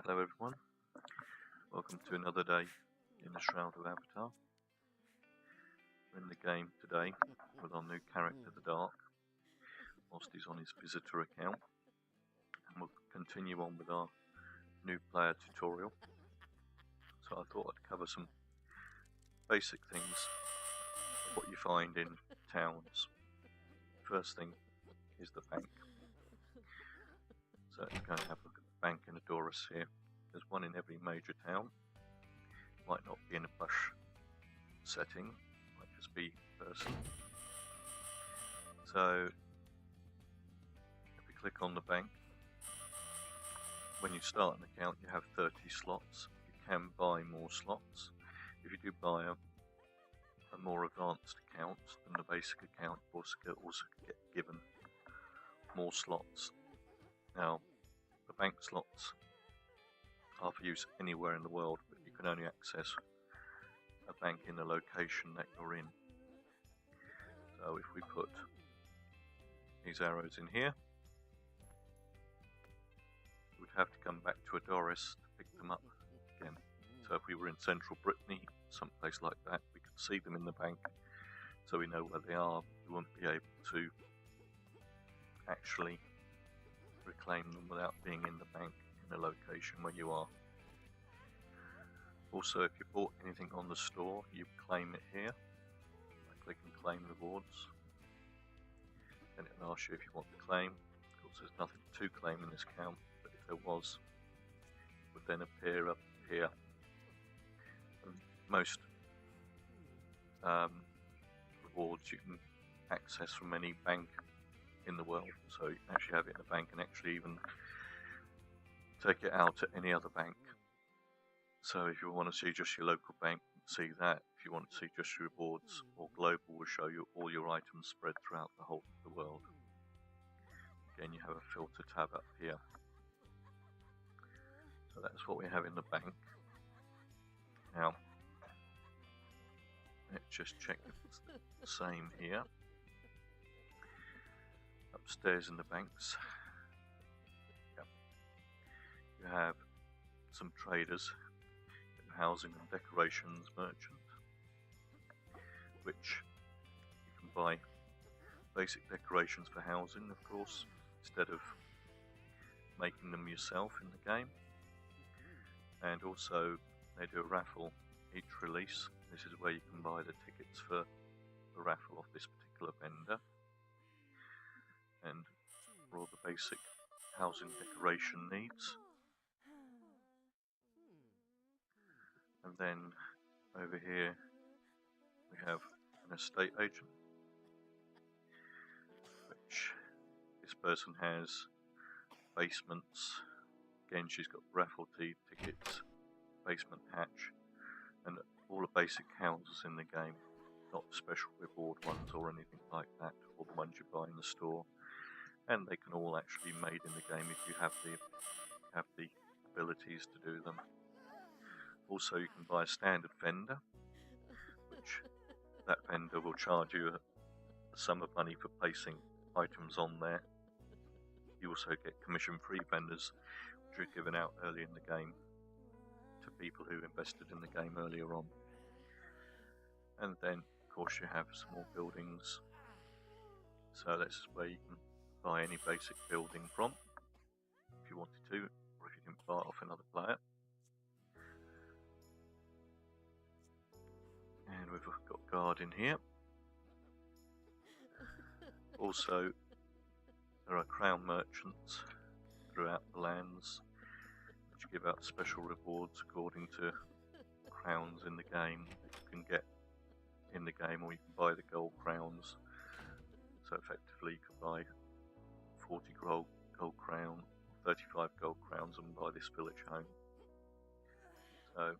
Hello everyone, welcome to another day in the Shroud of Avatar. We're in the game today with our new character, the Dark, whilst he's on his visitor account, and we'll continue on with our new player tutorial. So I thought I'd cover some basic things of what you find in towns. First thing is the bank. So let's go and have a look at the bank in Ardis here. There's one in every major town. Might not be in a bush setting, might just be person. So if we click on the bank, when you start an account you have 30 slots. You can buy more slots. If you do buy a more advanced account than the basic account, you also get given more slots. Now, the bank slots are for use anywhere in the world, but you can only access a bank in the location that you're in. So if we put these arrows in here, we'd have to come back to Ardis to pick them up again. So if we were in central Brittany, someplace like that, we could see them in the bank, so we know where they are. We wouldn't be able to actually reclaim them without being in the bank in the location where you are. Also, if you bought anything on the store, you claim it here by clicking claim rewards. Then it'll ask you if you want to claim. Of course, there's nothing to claim in this account, but if there was, it would then appear up here. And most rewards you can access from any bank in the world, so you can actually have it in a bank and actually even take it out at any other bank. So if you want to see just your local bank, see that. If you want to see just your rewards or global, will show you all your items spread throughout the whole of the world. Again, you have a filter tab up here. So that's what we have in the bank. Now, let's just check if it's the same here. Upstairs in the banks, yep, you have some traders, housing and decorations merchant, which you can buy basic decorations for housing, of course, instead of making them yourself in the game. And also they do a raffle each release. This is where you can buy the tickets for the raffle off this particular vendor. And for all the basic housing decoration needs. And then over here we have an estate agent, which this person has basements. Again, she's got raffle tickets, basement hatch, and all the basic houses in the game, not special reward ones or anything like that, or the ones you buy in the store. And they can all actually be made in the game if you have the abilities to do them. Also, you can buy a standard vendor, which that vendor will charge you a sum of money for placing items on there. You also get commission-free vendors, which are given out early in the game to people who invested in the game earlier on. And then, of course, you have some more buildings. So this is where you can buy any basic building from, if you wanted to, or if you didn't buy it off another player. And we've got guard in here. Also, there are crown merchants throughout the lands, which give out special rewards according to crowns in the game that you can get in the game, or you can buy the gold crowns. So effectively you can buy 40 gold crown, 35 gold crowns, and buy this village home. So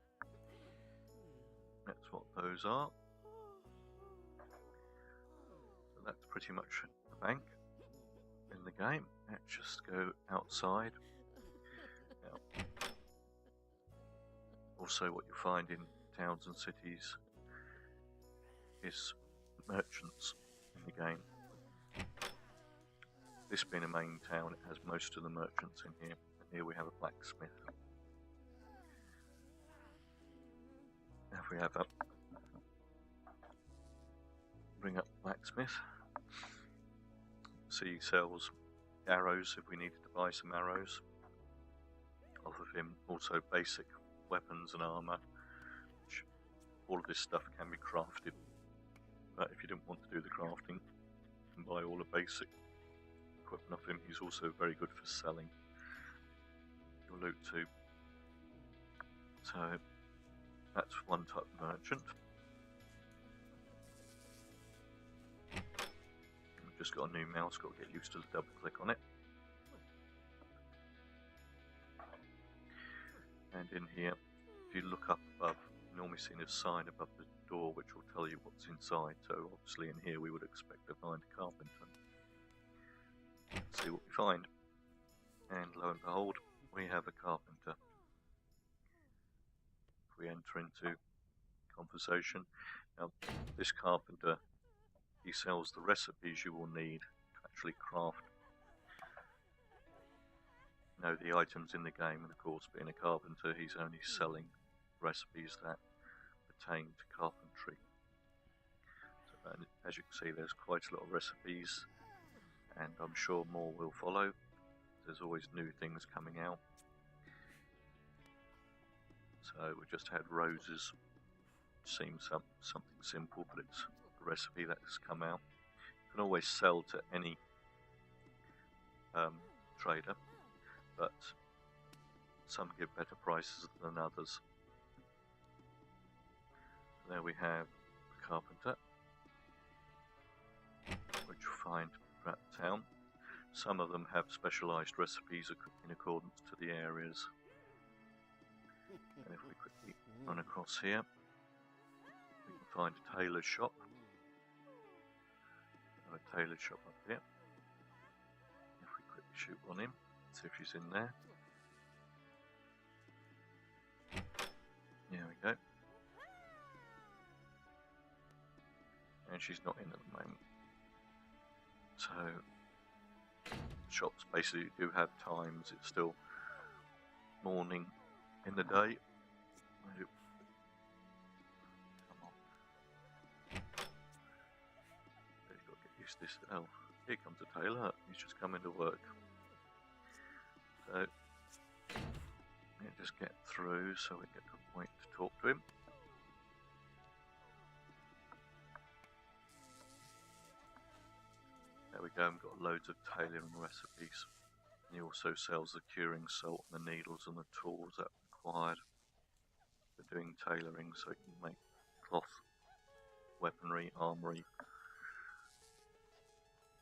that's what those are. So that's pretty much the bank in the game. Let's just go outside. Now, also what you find in towns and cities is merchants in the game. This being a main town, it has most of the merchants in here. And here we have a blacksmith. Now if we have up, bring up blacksmith. See, he sells arrows if we needed to buy some arrows off of him. Also basic weapons and armour, which all of this stuff can be crafted. But if you didn't want to do the crafting, you can buy all the basic equipment off him. He's also very good for selling your loot too. So that's one type of merchant. I've just got a new mouse, got to get used to the double click on it. And in here, if you look up above, you normally see a sign above the door which will tell you what's inside. So obviously in here we would expect to find a carpenter. Let's see what we find. And lo and behold, we have a carpenter. If we enter into conversation, now this carpenter, he sells the recipes you will need to actually craft the items in the game, and of course being a carpenter he's only selling recipes that pertain to carpentry. So, and as you can see, there's quite a lot of recipes, and I'm sure more will follow. There's always new things coming out. So we just had roses. Seems something simple, but it's a recipe that has come out. You can always sell to any trader, but some give better prices than others. There we have the carpenter, which you'll find throughout the town. Some of them have specialised recipes in accordance to the areas. And if we quickly run across here, we can find a tailor's shop. A tailor's shop up here. If we quickly shoot on him, see if she's in there. There we go. And she's not in at the moment. So shops basically do have times. It's still morning in the day. Come on. You've got to get used to this. Oh, here comes a tailor. He's just coming to work. So let just get through so we get to a point to talk to him. There we go, we've got loads of tailoring recipes. And he also sells the curing salt and the needles and the tools that are required for doing tailoring, so he can make cloth, weaponry, armoury.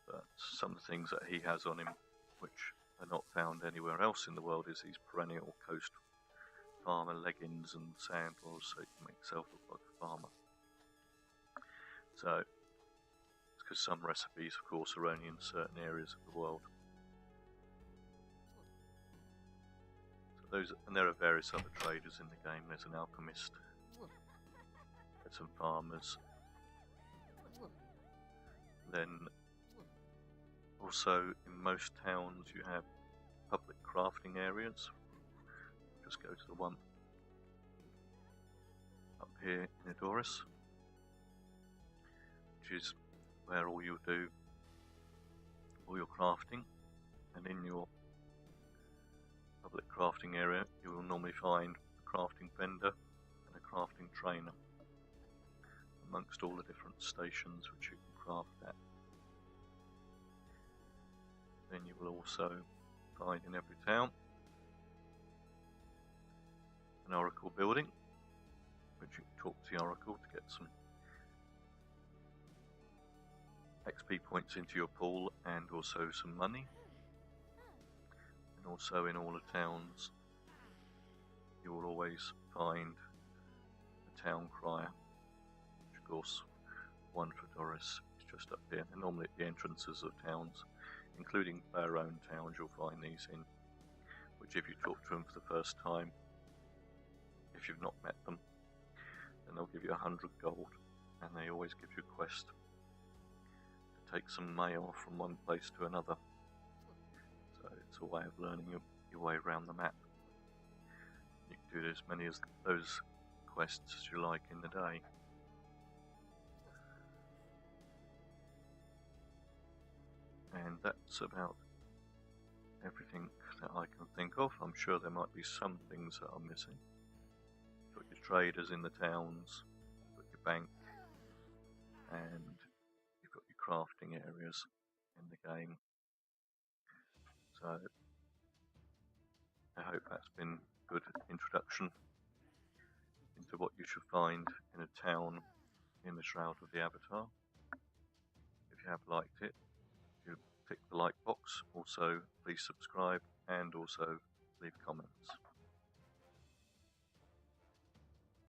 But some of the things that he has on him, which are not found anywhere else in the world, is these perennial coast farmer leggings and sandals, so you can make yourself look like a farmer. So it's because some recipes, of course, are only in certain areas of the world. So those, and there are various other traders in the game. There's an alchemist, there's some farmers, then also in most towns you have public crafting areas. Just go to the one up here in Ardis, which is where all you do all your crafting, and in your public crafting area you will normally find a crafting vendor and a crafting trainer amongst all the different stations which you can craft at. Then you will also find in every town an oracle building, which you can talk to the oracle to get some XP points into your pool and also some money. And also in all the towns you will always find a town crier, which of course one for Ardis is just up here. And normally at the entrances of towns, including our own towns, you'll find these in, which if you talk to them for the first time, if you've not met them, then they'll give you 100 gold, and they always give you a quest to take some mail from one place to another. So it's a way of learning your way around the map. You can do as many as those quests as you like in the day. And that's about everything that I can think of. I'm sure there might be some things that are missing. You've got your traders in the towns, you've got your bank, and you've got your crafting areas in the game. So I hope that's been a good introduction into what you should find in a town in the Shroud of the Avatar. If you have liked it, you click the like box. Also, please subscribe and also leave comments.